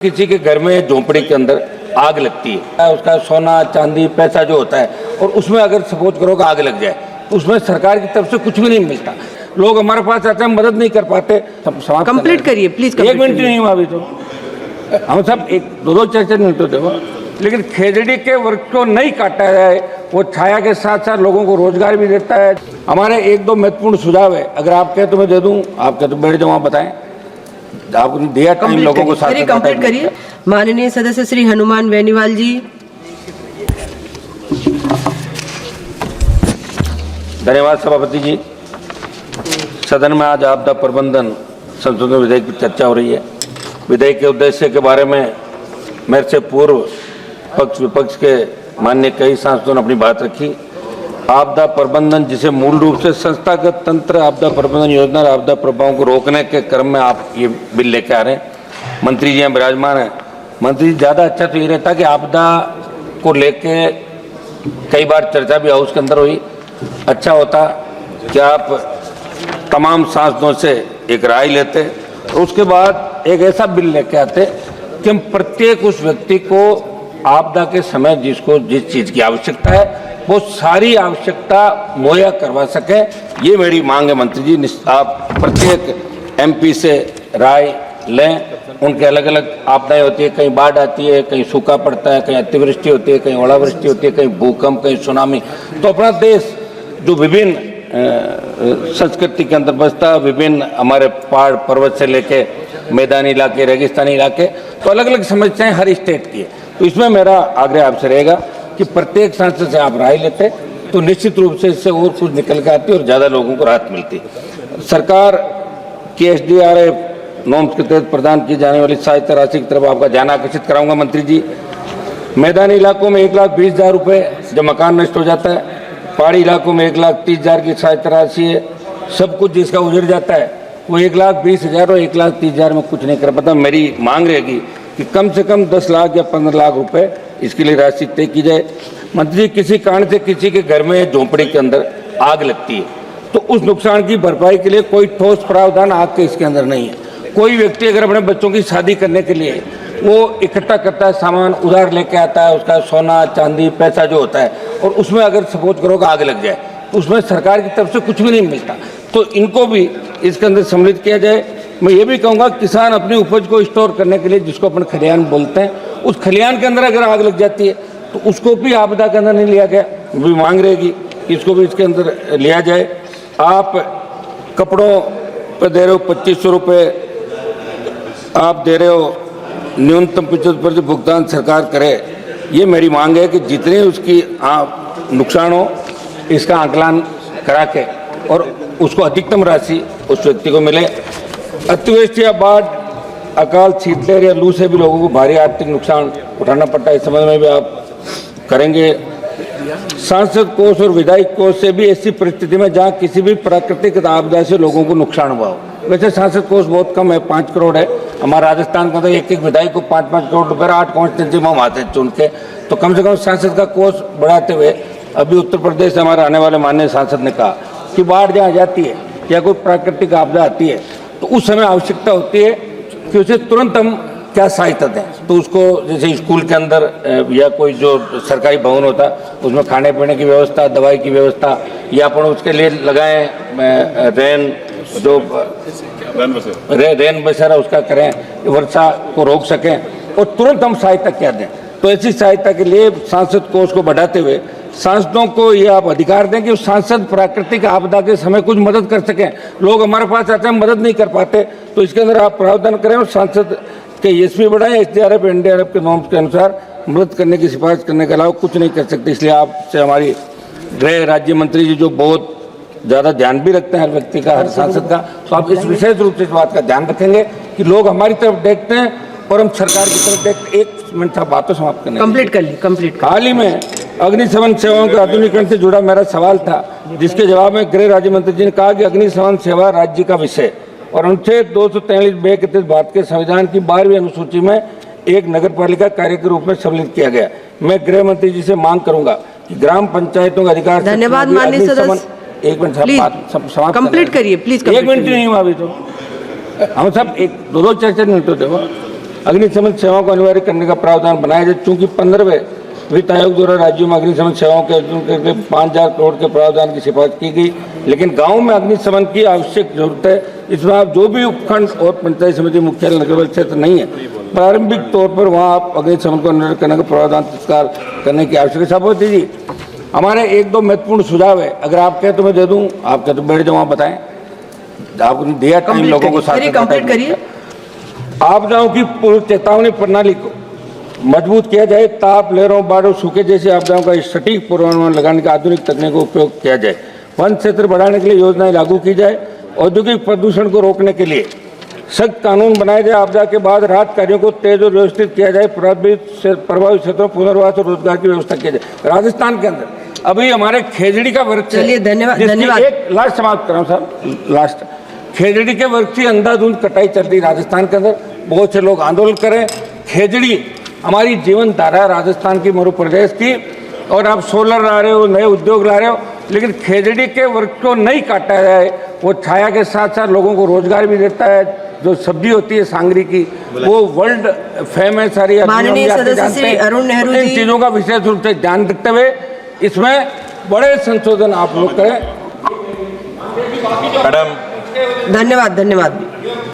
किसी के घर में झोंपड़ी के अंदर आग लगती है, उसका सोना चांदी पैसा जो होता है, और उसमें अगर सपोज करो कि आग लग जाए तो उसमें सरकार की तरफ से कुछ भी नहीं मिलता। लोग हमारे पास आते हैं, मदद नहीं कर पाते। कंप्लीट करिए प्लीज। एक मिनट नहीं हुआ अभी तो, हम सब एक दो 4 मिनट तो देखो। लेकिन खेजड़ी के वृक्ष को नहीं काटा जाए, वो छाया के साथ साथ लोगों को रोजगार भी देता है। हमारे 1-2 महत्वपूर्ण सुझाव है, अगर आप कहें तो मैं दे दूं। आप कहें तो बैठ जाओ, आप बताएं। आपने दिया टाइम लोगों को साथ कंप्लीट करिए। माननीय सदस्य श्री हनुमान बेनीवाल जी। धन्यवाद सभापति जी। सदन में आज आपदा प्रबंधन संशोधन विधेयक की चर्चा हो रही है। विधेयक के उद्देश्य के बारे में मेरे से पूर्व पक्ष विपक्ष के माननीय कई सांसदों ने अपनी बात रखी। आपदा प्रबंधन, जिसे मूल रूप से संस्थागत तंत्र आपदा प्रबंधन योजना और आपदा प्रभावों को रोकने के क्रम में आप ये बिल लेके आ रहे हैं। मंत्री जी यहाँ विराजमान हैं। मंत्री जी, ज़्यादा अच्छा तो ये रहता कि आपदा को लेके कई बार चर्चा भी हाउस के अंदर हुई। अच्छा होता कि आप तमाम सांसदों से एक राय लेते और उसके बाद एक ऐसा बिल लेके आते कि हम प्रत्येक उस व्यक्ति को आपदा के समय जिसको जिस चीज़ की आवश्यकता है वो सारी आवश्यकता मुहैया करवा सकें। ये मेरी मांग है मंत्री जी। आप प्रत्येक एमपी से राय लें। उनके अलग अलग आपदाएं होती है, कहीं बाढ़ आती है, कहीं सूखा पड़ता है, कहीं अतिवृष्टि होती है, कहीं ओलावृष्टि होती है, कहीं भूकंप, कहीं सुनामी। तो अपना देश जो विभिन्न संस्कृति के अंदर बसता, विभिन्न हमारे पहाड़ पर्वत से लेके मैदानी इलाके, रेगिस्तानी इलाके, तो अलग अलग समस्याएं हर स्टेट की है। तो इसमें मेरा आग्रह आपसे रहेगा कि प्रत्येक सांसद से आप राय लेते तो निश्चित रूप से इससे और कुछ निकल के आती और ज़्यादा लोगों को राहत मिलती। सरकार की SDRF नॉर्म्स के तहत प्रदान की जाने वाली सहायता राशि की तरफ आपका ध्यान आकर्षित कराऊंगा मंत्री जी। मैदानी इलाकों में 1,20,000 रुपये जब मकान नष्ट हो जाता है, पहाड़ी इलाकों में 1,30,000 की सहायता राशि है। सब कुछ जिसका उजड़ जाता है वो 1,20,000 और 1,30,000 में कुछ नहीं कर पाता। मेरी मांग रहेगी कि कम से कम 10 लाख या 15 लाख रुपए इसके लिए राशि तय की जाए। मंत्री जी, किसी कारण से किसी के घर में झोंपड़ी के अंदर आग लगती है तो उस नुकसान की भरपाई के लिए कोई ठोस प्रावधान आग के इसके अंदर नहीं है। कोई व्यक्ति अगर अपने बच्चों की शादी करने के लिए वो इकट्ठा करता है, सामान उधार लेके आता है, उसका सोना चांदी पैसा जो होता है, और उसमें अगर सपोज करो कि आग लग जाए तो उसमें सरकार की तरफ से कुछ भी नहीं मिलता। तो इनको भी इसके अंदर सम्मिलित किया जाए। मैं ये भी कहूँगा, किसान अपनी उपज को स्टोर करने के लिए, जिसको अपन खलिहान बोलते हैं, उस खलिहान के अंदर अगर आग लग जाती है तो उसको भी आपदा के अंदर नहीं लिया गया। भी मांग रहेगी कि इसको भी इसके अंदर लिया जाए। आप कपड़ों पर दे रहे हो 2,500 रुपये, आप दे रहे हो न्यूनतम 75% भुगतान सरकार करे। ये मेरी मांग है कि जितने उसकी नुकसान हो इसका आकलन करा के और उसको अधिकतम राशि उस व्यक्ति को मिले। अतिवृष्टि या बाढ़, अकाल, शीतलहर या लू से भी लोगों को भारी आर्थिक नुकसान उठाना पड़ता है। इस संबंध में भी आप करेंगे। सांसद कोष और विधायक कोष से भी ऐसी परिस्थिति में जहां किसी भी प्राकृतिक आपदा से लोगों को नुकसान हुआ हो। वैसे सांसद कोष बहुत कम है, 5 करोड़ है। हमारा राजस्थान का तो एक विधायक को 5-5 करोड़ रुपये 8 कॉन्स्टिट्यूंसी में हम आते चुन के, तो कम से कम सांसद का कोष बढ़ाते हुए अभी उत्तर प्रदेश से हमारे आने वाले माननीय सांसद ने कहा कि बाढ़ जहाँ जाती है या कोई प्राकृतिक आपदा आती है तो उस समय आवश्यकता होती है कि उसे तुरंत हम क्या सहायता दें। तो उसको जैसे स्कूल के अंदर या कोई जो सरकारी भवन होता है उसमें खाने पीने की व्यवस्था, दवाई की व्यवस्था, या अपन उसके लिए लगाएं रेन बसेरा उसका करें, वर्षा को रोक सकें और तुरंत हम सहायता क्या दें। तो ऐसी सहायता के लिए सांसद कोष को बढ़ाते हुए सांसदों को ये आप अधिकार दें कि सांसद प्राकृतिक आपदा के समय कुछ मदद कर सकें। लोग हमारे पास आते हैं, मदद नहीं कर पाते, तो इसके अंदर आप प्रावधान करें और सांसद के ESP बढ़ाएं। SDRF NDRF के नॉर्म्स के अनुसार मदद करने की सिफारिश करने के अलावा कुछ नहीं कर सकते। इसलिए आपसे हमारी गृह राज्य मंत्री जी जो बहुत ज़्यादा ध्यान भी रखते हैं हर व्यक्ति का, हर सांसद का, तो आप इस विशेष रूप से इस बात का ध्यान रखेंगे कि लोग हमारी तरफ देखते हैं और हम सरकार की तरफ देखते। 1 मिनट था, बातों समाप्त करने कंप्लीट कर ली। कंप्लीट। हाल ही में अग्निशमन सेवाओं के आधुनिकीकरण से जुड़ा मेरा सवाल था, जिसके जवाब में गृह राज्य मंत्री जी ने कहा कि अग्निशमन सेवा राज्य का विषय और अनुच्छेद 243(ब) के तहत भारत के संविधान की 12वीं अनुसूची में एक नगर पालिका कार्य के रूप में सम्मिलित किया गया। मैं गृह मंत्री जी से मांग करूंगा कि ग्राम पंचायतों का अधिकार। धन्यवाद माननीय सदस्य। 1 मिनट समाप्त कंप्लीट करिए प्लीज। 1 मिनट नहीं हुआ अभी तो, हम सब एक 2-4 मिनट तो देखो। अग्निशमन सेवाओं को अनिवार्य करने का प्रावधान बनाया जाए। चूंकि 15वें वित्त आयोग द्वारा राज्यों में अग्निशमन सेवाओं के अर्जुन करके 5,000 करोड़ के प्रावधान की सिफारिश की गई, लेकिन गांव में अग्निशमन की आवश्यक जरूरत है। इसमें आप जो भी उपखंड और पंचायत समिति मुख्यालय नगरपाल क्षेत्र नहीं है, प्रारंभिक तौर पर वहाँ आप अग्निशमन को अनिवार्य करने का प्रावधान तत्काल करने की आवश्यकता। सभापति जी, हमारे 1-2 महत्वपूर्ण सुझाव है, अगर आप कहें तो मैं दे दूं, आप कहें तो बैठ जाओ, आप बताएं। आपने दिया टाइम लोगों को, साथ कंप्लीट करिए। आपदाओं की पूर्व चेतावनी प्रणाली को मजबूत किया जाए। ताप, लहरों, बाढ़ों, सूखे जैसी आपदाओं का सटीक पूर्वानुमान लगाने का आधुनिक तकनीक का उपयोग किया जाए। वन क्षेत्र बढ़ाने के लिए योजनाएं लागू की जाए। औद्योगिक प्रदूषण को रोकने के लिए सख्त कानून बनाए जाए। आपदा के बाद राहत कार्यों को तेज और व्यवस्थित किया जाए। प्रभावित क्षेत्रों पुनर्वास और रोजगार की व्यवस्था की जाए। राजस्थान के अंदर अभी हमारे खेजड़ी का वृक्ष, चलिए धन्यवाद। एक लास्ट समाप्त कर रहा हूं साहब, लास्ट। खेजड़ी के वृक्ष की अंधाधुंध कटाई चल रही राजस्थान के अंदर, बहुत से लोग आंदोलन करें। खेजड़ी हमारी जीवन धारा राजस्थान की, मध्य प्रदेश की, और आप सोलर ला रहे हो, नए उद्योग ला रहे हो, लेकिन खेजड़ी के वृक्ष को नहीं काटा जाए। वो छाया के साथ साथ लोगों को रोजगार भी देता है। जो सब्जी होती है सांगरी की, वो वर्ल्ड फेमस सारी। माननीय सदस्य श्री अरुण नेहरू जी, इन चीजों का विशेष रूप से ध्यान रखते हुए इसमें बड़े संशोधन आप लोग करें। मैडम, धन्यवाद।